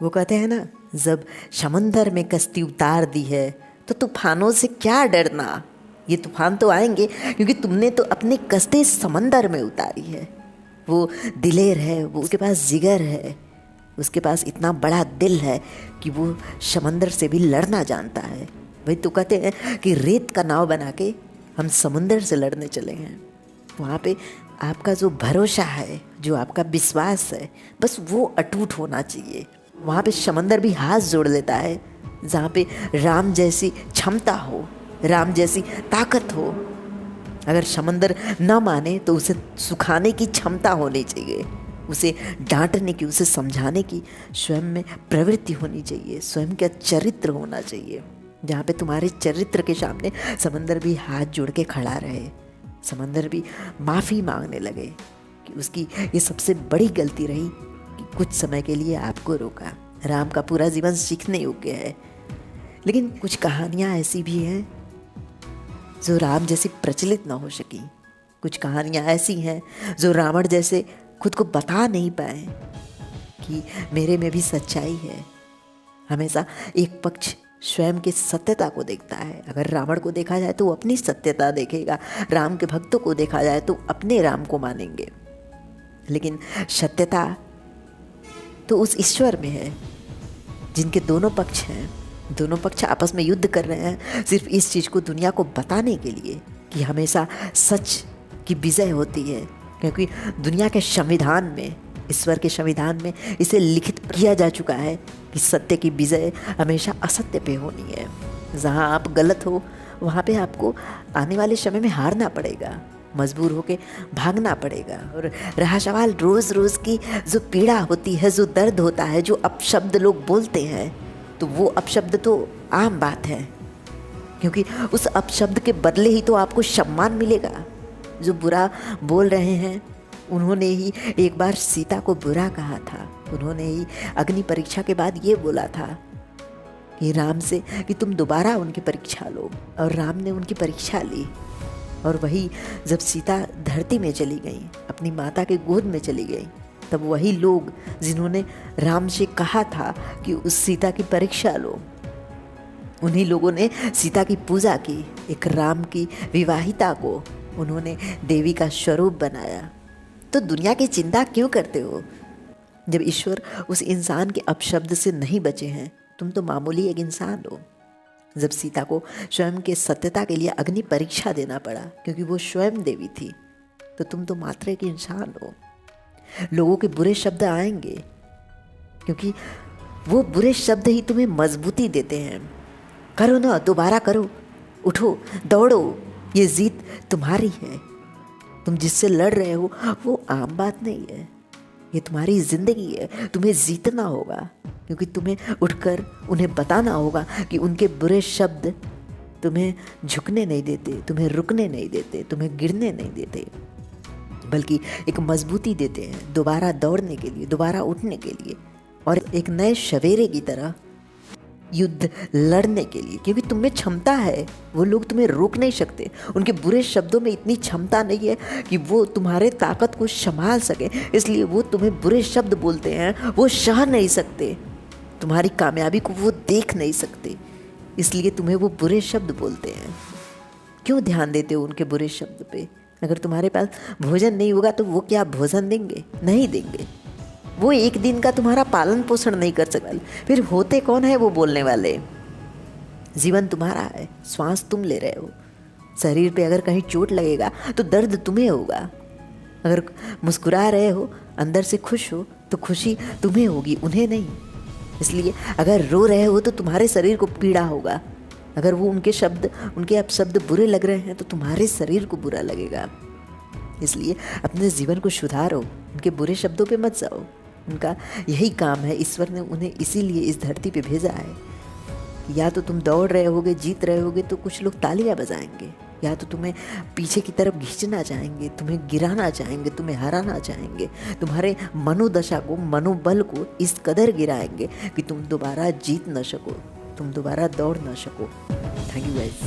वो कहते हैं ना, जब समंदर में कश्ती उतार दी है तो तूफानों से क्या डरना। ये तूफान तो आएंगे क्योंकि तुमने तो अपनी कश्ती समंदर में उतारी है। वो दिलेर है, वो उसके पास जिगर है, उसके पास इतना बड़ा दिल है कि वो समंदर से भी लड़ना जानता है। भाई तो कहते हैं कि रेत का नाव बना के हम समुंदर से लड़ने चले हैं। वहाँ पे आपका जो भरोसा है, जो आपका विश्वास है, बस वो अटूट होना चाहिए। वहाँ पे समंदर भी हाथ जोड़ लेता है जहाँ पे राम जैसी क्षमता हो, राम जैसी ताकत हो। अगर समंदर न माने तो उसे सुखाने की क्षमता होनी चाहिए, उसे डांटने की, उसे समझाने की स्वयं में प्रवृत्ति होनी चाहिए, स्वयं का चरित्र होना चाहिए। जहाँ पे तुम्हारे चरित्र के सामने समंदर भी हाथ जोड़ के खड़ा रहे, समंदर भी माफ़ी मांगने लगे कि उसकी ये सबसे बड़ी गलती रही कि कुछ समय के लिए आपको रोका। राम का पूरा जीवन सीखने योग्य है, लेकिन कुछ कहानियाँ ऐसी भी हैं जो राम जैसी प्रचलित ना हो सकी। कुछ कहानियाँ ऐसी हैं जो रावण जैसे खुद को बता नहीं पाए कि मेरे में भी सच्चाई है। हमेशा एक पक्ष स्वयं की सत्यता को देखता है। अगर रावण को देखा जाए तो वो अपनी सत्यता देखेगा, राम के भक्तों को देखा जाए तो अपने राम को मानेंगे। लेकिन सत्यता तो उस ईश्वर में है जिनके दोनों पक्ष हैं, दोनों पक्ष आपस में युद्ध कर रहे हैं सिर्फ इस चीज़ को दुनिया को बताने के लिए कि हमेशा सच की विजय होती है। क्योंकि दुनिया के संविधान में, ईश्वर के संविधान में इसे लिखित किया जा चुका है कि सत्य की विजय हमेशा असत्य पे होनी है। जहाँ आप गलत हो वहाँ पे आपको आने वाले समय में हारना पड़ेगा, मजबूर होके भागना पड़ेगा। और रहा सवाल रोज़ रोज़ की जो पीड़ा होती है, जो दर्द होता है, जो अपशब्द लोग बोलते हैं, तो वो अपशब्द तो आम बात है, क्योंकि उस अपशब्द के बदले ही तो आपको सम्मान मिलेगा। जो बुरा बोल रहे हैं उन्होंने ही एक बार सीता को बुरा कहा था, उन्होंने ही अग्नि परीक्षा के बाद ये बोला था कि राम से कि तुम दोबारा उनकी परीक्षा लो, और राम ने उनकी परीक्षा ली। और वही जब सीता धरती में चली गई, अपनी माता के गोद में चली गई, तब वही लोग जिन्होंने राम से कहा था कि उस सीता की परीक्षा लो, उन्हीं लोगों ने सीता की पूजा की। एक राम की विवाहिता को उन्होंने देवी का स्वरूप बनाया। तो दुनिया की चिंता क्यों करते हो जब ईश्वर उस इंसान के अपशब्द से नहीं बचे हैं? तुम तो मामूली एक इंसान हो। जब सीता को स्वयं के सत्यता के लिए अग्नि परीक्षा देना पड़ा क्योंकि वो स्वयं देवी थी, तो तुम तो मात्र एक इंसान हो। लोगों के बुरे शब्द आएंगे क्योंकि वो बुरे शब्द ही तुम्हें मजबूती देते हैं। करो ना, दोबारा करो, उठो, दौड़ो, ये जीत तुम्हारी है। तुम जिससे लड़ रहे हो वो आम बात नहीं है, ये तुम्हारी जिंदगी है। तुम्हें जीतना होगा क्योंकि तुम्हें उठकर उन्हें बताना होगा कि उनके बुरे शब्द तुम्हें झुकने नहीं देते, तुम्हें रुकने नहीं देते, तुम्हें गिरने नहीं देते, बल्कि एक मजबूती देते हैं दोबारा दौड़ने के लिए, दोबारा उठने के लिए, और एक नए सवेरे की तरह युद्ध लड़ने के लिए। क्योंकि तुम्हें क्षमता है, वो लोग तुम्हें रोक नहीं सकते। उनके बुरे शब्दों में इतनी क्षमता नहीं है कि वो तुम्हारे ताकत को संभाल सके, इसलिए वो तुम्हें बुरे शब्द बोलते हैं। वो सह नहीं सकते, तुम्हारी कामयाबी को वो देख नहीं सकते, इसलिए तुम्हें वो बुरे शब्द बोलते हैं। क्यों ध्यान देते हो उनके बुरे शब्द पे? अगर तुम्हारे पास भोजन नहीं होगा तो वो क्या भोजन देंगे? नहीं देंगे। वो एक दिन का तुम्हारा पालन पोषण नहीं कर सकते, फिर होते कौन है वो बोलने वाले? जीवन तुम्हारा है, श्वास तुम ले रहे हो। शरीर पे अगर कहीं चोट लगेगा तो दर्द तुम्हें होगा। अगर मुस्कुरा रहे हो, अंदर से खुश हो, तो खुशी तुम्हें होगी, उन्हें नहीं। इसलिए अगर रो रहे हो तो तुम्हारे शरीर को पीड़ा होगा। अगर वो उनके शब्द, उनके अपशब्द बुरे लग रहे हैं तो तुम्हारे शरीर को बुरा लगेगा। इसलिए अपने जीवन को सुधारो, उनके बुरे शब्दों पे मत जाओ। उनका यही काम है, ईश्वर ने उन्हें इसीलिए इस धरती पे भेजा है। या तो तुम दौड़ रहे होगे, जीत रहे होगे, तो कुछ लोग तालियां बजाएंगे, या तो तुम्हें पीछे की तरफ खींचना चाहेंगे, तुम्हें गिराना चाहेंगे, तुम्हें हराना चाहेंगे, तुम्हारे मनोदशा को, मनोबल को इस कदर गिराएंगे कि तुम दोबारा जीत न सको, तुम दोबारा दौड़ न सको। Thank you guys.